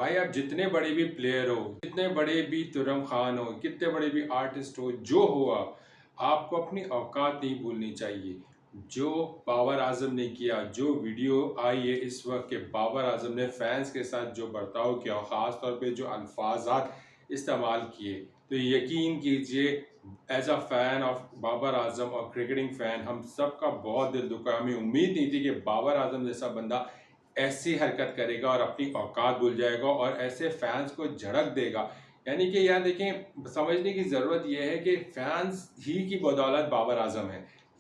भाई आप जितने बड़े भी प्लेयर हो, जितने बड़े भी तुरम खान हो, कितने बड़े भी आर्टिस्ट हो, जो हो आपको अपनी औकात नहीं भूलनी चाहिए। जो बाबर आजम ने किया, जो वीडियो आई है इस वक्त के बाबर आजम ने फैंस के साथ जो बर्ताव किया, ख़ास तौर पे जो अल्फाजात इस्तेमाल किए, तो यकीन कीजिए as a fan of Babar Azam और क्रिकेटिंग फ़ैन हम सब का बहुत दिल दुखा। हमें उम्मीद नहीं थी कि बाबर आजम जैसा बंदा ऐसी हरकत करेगा और अपनी औकात भूल जाएगा और ऐसे फैंस को झड़क देगा। यानी कि यार देखें, समझने की ज़रूरत यह है कि फैंस ही की बदौलत बाबर आजम है।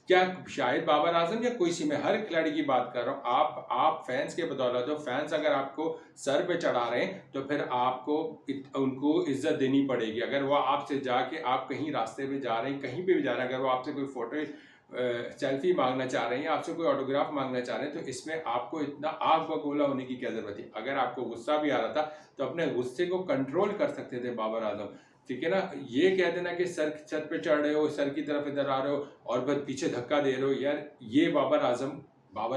क्या शायद बाबर आजम या कोई सी, मैं हर खिलाड़ी की बात कर रहा हूँ, आप फैंस के बदौलत हो। फैंस अगर आपको सर पे चढ़ा रहे हैं तो फिर आपको उनको इज्जत देनी पड़ेगी। अगर वो आपसे जाके, आप कहीं रास्ते पे जा रहे हैं, कहीं पे भी जा रहे हैं, अगर वो आपसे कोई फोटो सेल्फी मांगना चाह रहे हैं या आपसे कोई ऑटोग्राफ मांगना चाह रहे हैं, तो इसमें आपको इतना आग बगोला होने की क्या जरूरत है। अगर आपको गुस्सा भी आ रहा था तो अपने गुस्से को कंट्रोल कर सकते थे बाबर आजम, ठीक है ना। ये कह देना कि सर सर पे चढ़ रहे हो, सर की तरफ इधर आ रहे हो और फिर पीछे धक्का दे रहे हो, यार ये बाबर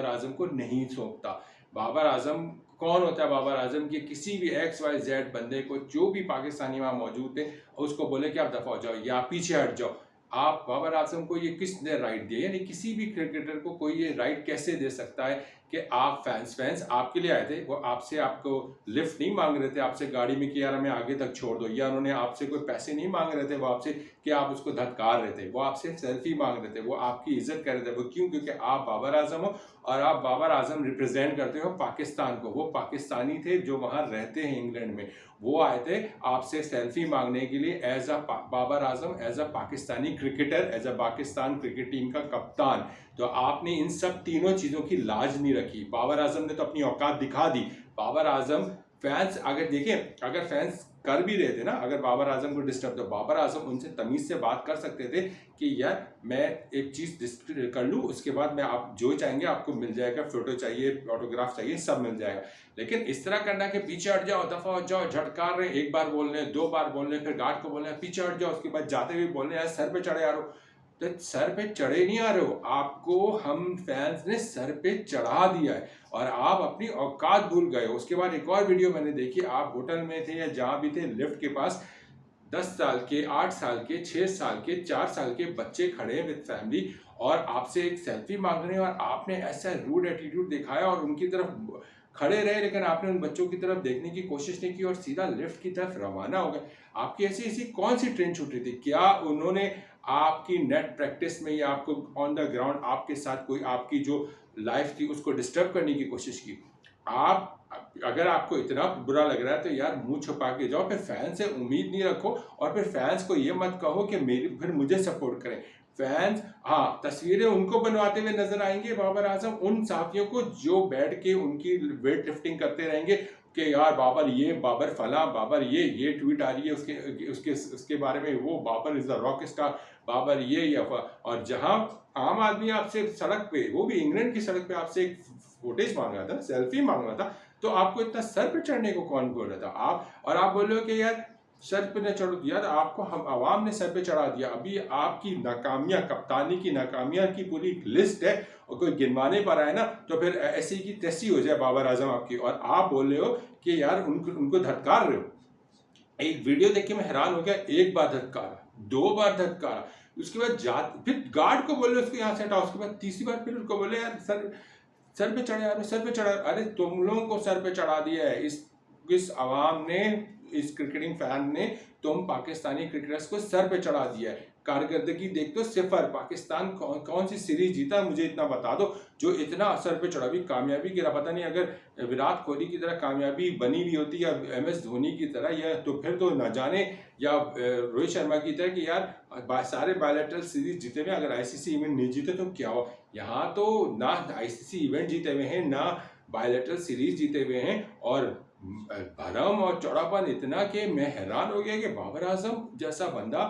आजम को नहीं सौंपता। बाबर आजम कौन होता है? बाबर आजम के किसी भी XYZ बंदे को, जो भी पाकिस्तानी वहां मौजूद थे, उसको बोले कि आप दफा हो जाओ या पीछे हट जाओ। आप बाबर आजम को ये किसने राइट दिया? यानी किसी भी क्रिकेटर को कोई ये राइट कैसे दे सकता है कि आप फैंस आपके लिए आए थे, वो आपसे आपको लिफ्ट नहीं मांग रहे थे, आपसे गाड़ी में कि यार हमें आगे तक छोड़ दो, या उन्होंने आपसे कोई पैसे नहीं मांग रहे थे वो आपसे कि आप उसको धत्कार रहे थे, वो आपसे सेल्फी मांग रहे थे, वो आपकी इज्जत कर रहे थे। वो क्यों? क्योंकि आप बाबर आजम हो और आप बाबर आजम रिप्रेजेंट करते हो पाकिस्तान को। वो पाकिस्तानी थे जो वहाँ रहते हैं इंग्लैंड में, वो आए थे आपसे सेल्फी मांगने के लिए as a Babar Azam, as a Pakistani cricketer, as a Pakistan cricket team का कप्तान। तो आपने इन सब तीनों चीज़ों की लाज नहीं रखी। बाबर आजम ने तो अपनी औकात दिखा दी। बाबर आजम, फैंस अगर देखें, अगर फैंस कर भी रहे थे ना, अगर बाबर आजम को डिस्टर्ब, तो बाबर आजम उनसे तमीज़ से बात कर सकते थे कि यार मैं एक चीज़ कर लूँ, उसके बाद मैं, आप जो चाहेंगे आपको मिल जाएगा, फोटो चाहिए, ऑटोग्राफ चाहिए, सब मिल जाएगा। लेकिन इस तरह करना कि पीछे हट जाओ, दफा हो जाओ, झटकार रहे, एक बार बोल रहे, दो बार बोल रहे, फिर गार्ड को बोल रहे पीछे हट जाओ, उसके बाद जाते हुए बोल रहे यार सर पे चढ़े आ रहे हो। तो सर पे चढ़े नहीं आ रहे हो, आपको हम फैंस ने सर पे चढ़ा दिया है और आप अपनी औकात भूल गए हो। उसके बाद एक और वीडियो मैंने देखी, आप होटल में थे या जहां भी थे, लिफ्ट के पास 10 साल के, 8 साल के, 6 साल के, 4 साल के बच्चे खड़े हैं विद फैमिली और आपसे एक सेल्फी मांग रहे हैं और आपने ऐसा रूड एटीट्यूड दिखाया और उनकी तरफ खड़े रहे, लेकिन आपने उन बच्चों की तरफ देखने की कोशिश नहीं की और सीधा लिफ्ट की तरफ रवाना हो गए। आपकी ऐसी ऐसी कौन सी ट्रेन छूट रही थी? क्या उन्होंने आपकी नेट प्रैक्टिस में या आपको ऑन द ग्राउंड आपके साथ कोई आपकी जो लाइफ थी उसको डिस्टर्ब करने की कोशिश की? आप, अगर आपको इतना बुरा लग रहा है तो यार मुंह छुपा के जाओ, फिर फैन से उम्मीद नहीं रखो और फिर फैंस को ये मत कहो कि मेरी, फिर मुझे सपोर्ट करें। फैंस, हाँ, तस्वीरें उनको बनवाते हुए नजर आएंगे बाबर आजम, उन साथियों को जो बैठ के उनकी वेट लिफ्टिंग करते रहेंगे कि यार बाबर ये, बाबर फला, बाबर ये ट्वीट आ रही है उसके उसके उसके बारे में, वो Babar is the rock star, Babar ये और जहां आम आदमी आपसे सड़क पे, वो भी इंग्लैंड की सड़क पे आपसे एक फुटेज मांग रहा था, सेल्फी मांग रहा था, तो आपको इतना सर पे चढ़ने को कौन बोल रहा था? आप बोल रहे हो कि यार सर पे न चढ़ो, यार आपको हम आवाम ने सर पे चढ़ा दिया। अभी आपकी नाकामियां, कप्तानी की नाकामियां की पूरी लिस्ट है और कोई गिनवाने पर आए ना तो फिर ऐसी की तैसी हो जाए बाबर आजम आपकी, और आप बोल रहे हो कि यार उनको धत्कार रहे हो। एक वीडियो देख के मैं हैरान हो गया, एक बार धत्कारा, दो बार धत्कारा, उसके बाद फिर गार्ड को बोले उसको यहाँ से हटाओ, उसके बाद तीसरी बार फिर उसको बोले यार सर पे चढ़े, आपने सर पे चढ़ा। अरे तुम लोगों को सर पे चढ़ा दिया है इस आवाम ने, इस क्रिकेटिंग फैन ने, तुम पाकिस्तानी क्रिकेटर्स को सर पे चढ़ा दिया है। कारकर्दगी देख तो 0। पाकिस्तान कौन सी सीरीज जीता मुझे इतना बता दो जो इतना सर पे चढ़ा। भी कामयाबी गिरा, पता नहीं अगर विराट कोहली की तरह कामयाबी बनी भी होती या MS धोनी की तरह, या तो फिर तो न जाने, या रोहित शर्मा की तरह कि यार सारे बायलैटरल सीरीज जीते हुए, अगर ICC इवेंट नहीं जीते तो क्या हो। यहाँ तो ना ICC इवेंट जीते हुए हैं, ना बायलैटरल सीरीज जीते हुए हैं, और भरम और चौड़ापन इतना कि मैं हैरान हो गया कि बाबर आजम जैसा बंदा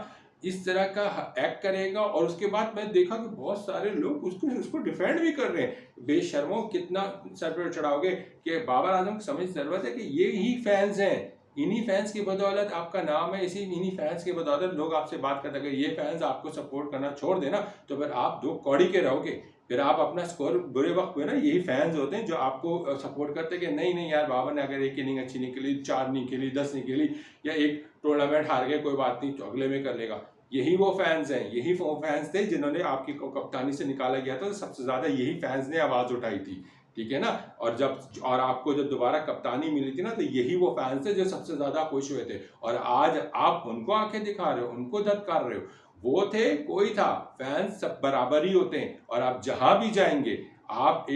इस तरह का एक्ट करेगा। और उसके बाद मैं देखा कि बहुत सारे लोग उसको डिफेंड भी कर रहे हैं। बेशर्मों, कितना सर पर चढ़ाओगे कि बाबर आजम को समझ जरूरत है कि ये ही फैंस हैं, इन्हीं फैंस की बदौलत आपका नाम है, इन्हीं फैंस की बदौलत लोग आपसे बात करते हैं। अगर ये फैंस आपको सपोर्ट करना छोड़ देना तो फिर आप दो कौड़ी के रहोगे। फिर आप अपना स्कोर बुरे वक्त में ना, यही फैंस होते हैं जो आपको सपोर्ट करते हैं कि नहीं नहीं यार बाबर ने अगर एक इनिंग अच्छी नहीं खेली, 4 नहीं खेली, 10 नहीं खेली, या एक टूर्नामेंट हार गए कोई बात नहीं, तो अगले में कर लेगा। यही वो फैंस हैं, यही वो फैंस थे जिन्होंने आपकी कप्तानी से निकाला गया था, तो सबसे ज्यादा यही फैंस ने आवाज उठाई थी, ठीक है ना। और आपको जब दोबारा कप्तानी मिली थी ना, तो यही वो फैंस थे जो सबसे ज्यादा खुश हुए थे। और आज आप उनको आंखें दिखा रहे हो, उनको धत्कार रहे हो। वो थे, कोई था, फैंस सब बराबर ही होते हैं। और आप जहां भी जाएंगे, आप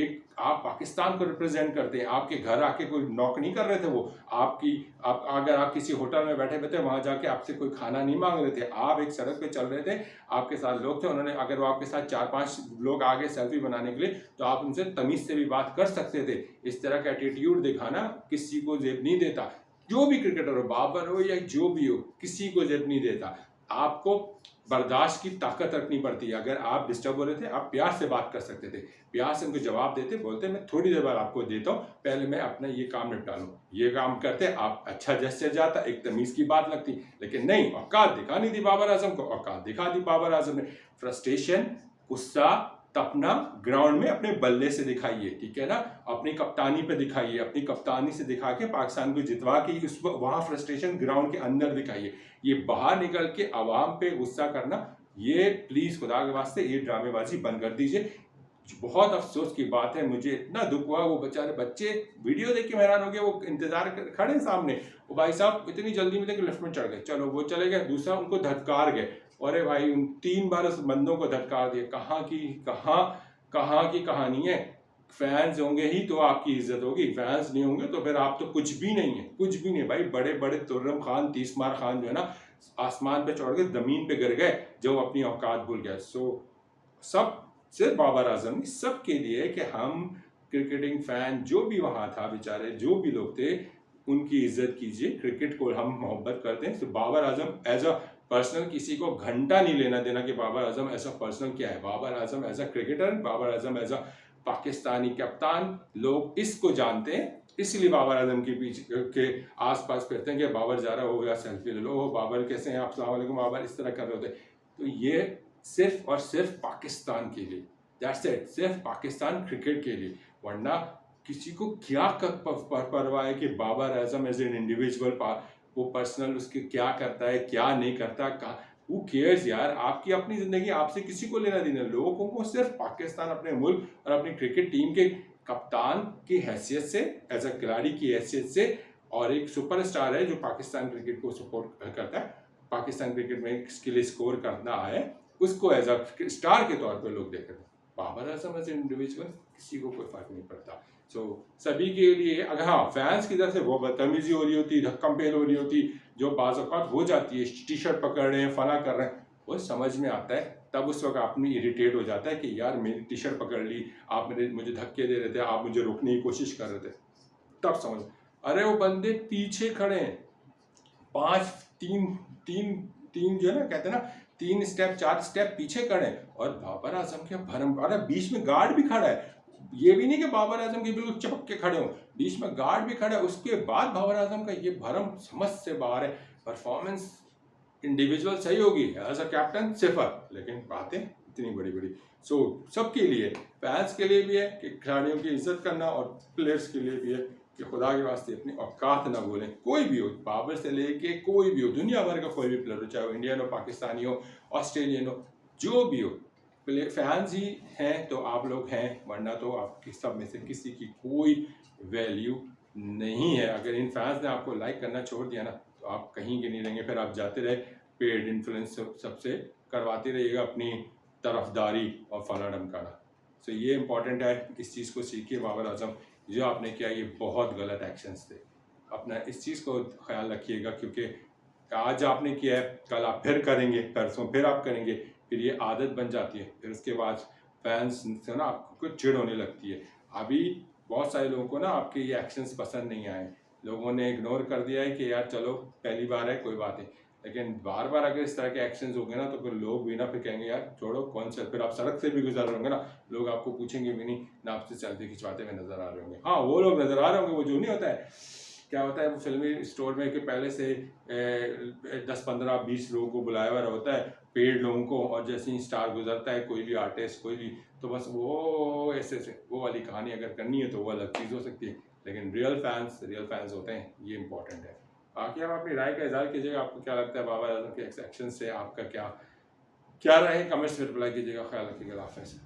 पाकिस्तान को रिप्रेजेंट करते हैं। आपके घर आके कोई नॉक नहीं कर रहे थे वो, अगर आप किसी होटल में बैठे हुए थे, वहां जाके आपसे कोई खाना नहीं मांग रहे थे। आप एक सड़क पे चल रहे थे, आपके साथ लोग थे, उन्होंने अगर वो आपके साथ 4-5 लोग आ गए सेल्फी बनाने के लिए, तो आप उनसे तमीज से भी बात कर सकते थे। इस तरह का एटीट्यूड दिखाना किसी को जेब नहीं देता। जो भी क्रिकेटर हो, बाबर हो या जो भी हो, किसी को जेब नहीं देता। आपको बर्दाश्त की ताकत रखनी पड़ती है। अगर आप डिस्टर्ब हो रहे थे, आप प्यार से बात कर सकते थे, प्यार से उनको जवाब देते, बोलते मैं थोड़ी देर बाद आपको देता हूँ, पहले मैं अपना ये काम निपटा लूँ। ये काम करते, आप अच्छा जेस्चर जाता, एक तमीज की बात लगती। लेकिन नहीं, औकात दिखा नहीं दी बाबर आजम को, औकात दिखा दी बाबर आजम ने। फ्रस्ट्रेशन, गुस्सा, तपना ग्राउंड में अपने बल्ले से दिखाइए, ठीक है ना। अपनी कप्तानी पे दिखाइए, अपनी कप्तानी से दिखा के पाकिस्तान को जितवा के उस वहां फ्रस्ट्रेशन ग्राउंड के अंदर दिखाइए। ये बाहर निकल के आवाम पे गुस्सा करना, ये प्लीज खुदा के वास्ते ये ड्रामेबाजी बंद कर दीजिए। बहुत अफसोस की बात है, मुझे इतना दुख हुआ। वो बेचारे बच्चे वीडियो देख के हैरान हो गए, वो इंतजार कर खड़े हैं सामने, वो भाई साहब इतनी जल्दी में थे कि लिफ्ट में चढ़ गए, चलो वो चले गए, दूसरा उनको धत्कार गए। अरे भाई, उन 3 बार उस बंदों को धत्कार दिए। कहाँ की कहानी है। फैंस होंगे ही तो आपकी इज्जत होगी, फैंस नहीं होंगे तो फिर आप तो कुछ भी नहीं है, कुछ भी नहीं भाई। बड़े बड़े तुर्रम खान, तीसमार खान जो है ना, आसमान पे चढ़ के जमीन पे गिर गए, जो अपनी औकात भूल गए। सब सिर्फ बाबर आजम नहीं, सबके लिए कि हम क्रिकेटिंग फैन जो भी वहां था, बेचारे जो भी लोग थे, उनकी इज्जत कीजिए। क्रिकेट को हम मोहब्बत करते हैं, तो Babar Azam as a personal, किसी को घंटा नहीं लेना देना कि Babar Azam as a personal क्या है। Babar Azam as a cricketer, Babar Azam as a Pakistani कप्तान, लोग इसको जानते हैं। इसलिए बाबर आजम के पीछे के आसपास फिरते हैं कि बाबर जा रहा हो गया, सेल्फी ले लो, बाबर कैसे हैं आप, अस्सलाम वालेकुम बाबर, इस तरह कर रहे होते। तो ये सिर्फ और सिर्फ पाकिस्तान के लिए, दैट्स इट, सिर्फ पाकिस्तान क्रिकेट के लिए। वरना किसी को क्या परवाह है कि Babar Azam as an individual, वो पर्सनल उसके क्या करता है क्या नहीं करता, हु केयर्स यार। आपकी अपनी जिंदगी, आपसे किसी को लेना देना। लोगों को सिर्फ पाकिस्तान, अपने मुल्क और अपनी क्रिकेट टीम के कप्तान की हैसियत से, एज अ खिलाड़ी की हैसियत से, और एक सुपरस्टार है जो पाकिस्तान क्रिकेट को सपोर्ट करता है, पाकिस्तान क्रिकेट में इसके लिए स्कोर करना है, उसको एज अ स्टार के तौर पर लोग देख रहे हैं। बाबर आजम एज इंडिविजुअल किसी को कोई फर्क नहीं पड़ता। सभी के लिए, अगर हाँ फैंस की तरफ से वो बदतमीजी हो रही होती, धक्कम पेल हो रही होती, जो बाज़ औक़ात हो जाती है, टी शर्ट पकड़ रहे हैं, फला कर रहे हैं, वो समझ में आता है। तब उस वक्त आपने इरिटेट हो जाता है कि यार मेरी टी शर्ट पकड़ ली, आप मुझे धक्के दे रहे थे, आप मुझे रोकने की कोशिश कर रहे थे, तब समझ। अरे वो बंदे पीछे खड़े हैं, 5 3 3 जो है ना, कहते हैं ना, 3 स्टेप 4 स्टेप पीछे खड़े हैं, और बाबर आजम के भरम, अरे बीच में गार्ड भी खड़ा है। ये भी नहीं कि बाबर आजम के बिल्कुल चिपक के खड़े हो, बीच में गार्ड भी खड़ा है। उसके बाद बाबर आजम का ये भरम समझ से बाहर है। परफॉर्मेंस इंडिविजुअल सही होगी, एज अ कैप्टन सिफर, लेकिन बातें इतनी बड़ी बड़ी। सबके लिए, फैंस के लिए भी है कि खिलाड़ियों की इज्जत करना, और प्लेयर्स के लिए भी है कि खुदा के वास्ते अपनी औकात ना भूलें। कोई भी हो, बाबर से लेके कोई भी हो, दुनिया भर का कोई भी प्लेयर हो, चाहे वो इंडियन हो, पाकिस्तानी हो, ऑस्ट्रेलियन हो, जो भी हो, फैंस ही हैं तो आप लोग हैं, वरना तो आपकी सब में से किसी की कोई वैल्यू नहीं है। अगर इन फैंस ने आपको लाइक करना छोड़ दिया ना, तो आप कहीं के नहीं रहेंगे। फिर आप जाते रहे पेड इन्फ्लुएंस सबसे करवाते रहिएगा अपनी तरफदारी और फला ढमकाना। ये इंपॉर्टेंट है, इस चीज़ को सीखिए। बाबर आजम जो आपने किया, ये बहुत गलत एक्शंस थे। अपना इस चीज़ को ख्याल रखिएगा, क्योंकि आज आपने किया है, कल आप फिर करेंगे, परसों फिर आप करेंगे, फिर ये आदत बन जाती है। फिर उसके बाद फैंस से ना आपको चिढ़ होने लगती है। अभी बहुत सारे लोगों को ना आपके ये एक्शंस पसंद नहीं आए, लोगों ने इग्नोर कर दिया है कि यार चलो पहली बार है, कोई बात नहीं। लेकिन बार बार अगर इस तरह के एक्शंस हो गए ना, तो फिर लोग भी ना फिर कहेंगे यार छोड़ो, कौन सा। फिर आप सड़क से भी गुजर रहे होंगे ना, लोग आपको पूछेंगे भी नहीं ना, आपसे सेल्फी खिंचवाते हुए नजर आ रहे होंगे। हाँ, वो लोग नजर आ रहे होंगे, वो जो नहीं होता है, क्या होता है वो फिल्मी स्टोर में कि पहले से 10 15 20 लोगों को बुलाया हुआ होता है, पेड लोगों को, और जैसे ही स्टार गुजरता है, कोई भी आर्टिस्ट, कोई भी, तो बस वो ऐसे वो वाली कहानी अगर करनी है तो वो अलग चीज़ हो सकती है, लेकिन रियल फैंस होते हैं, ये इंपॉर्टेंट है। बाकी आप अपनी राय का इज़हार कीजिएगा, आपको क्या लगता है बाबर आजम के एक्शन से, आपका क्या क्या राय है, कमेंट्स में रिप्लाई कीजिएगा। ख्याल रखिएगा, हाफिज़।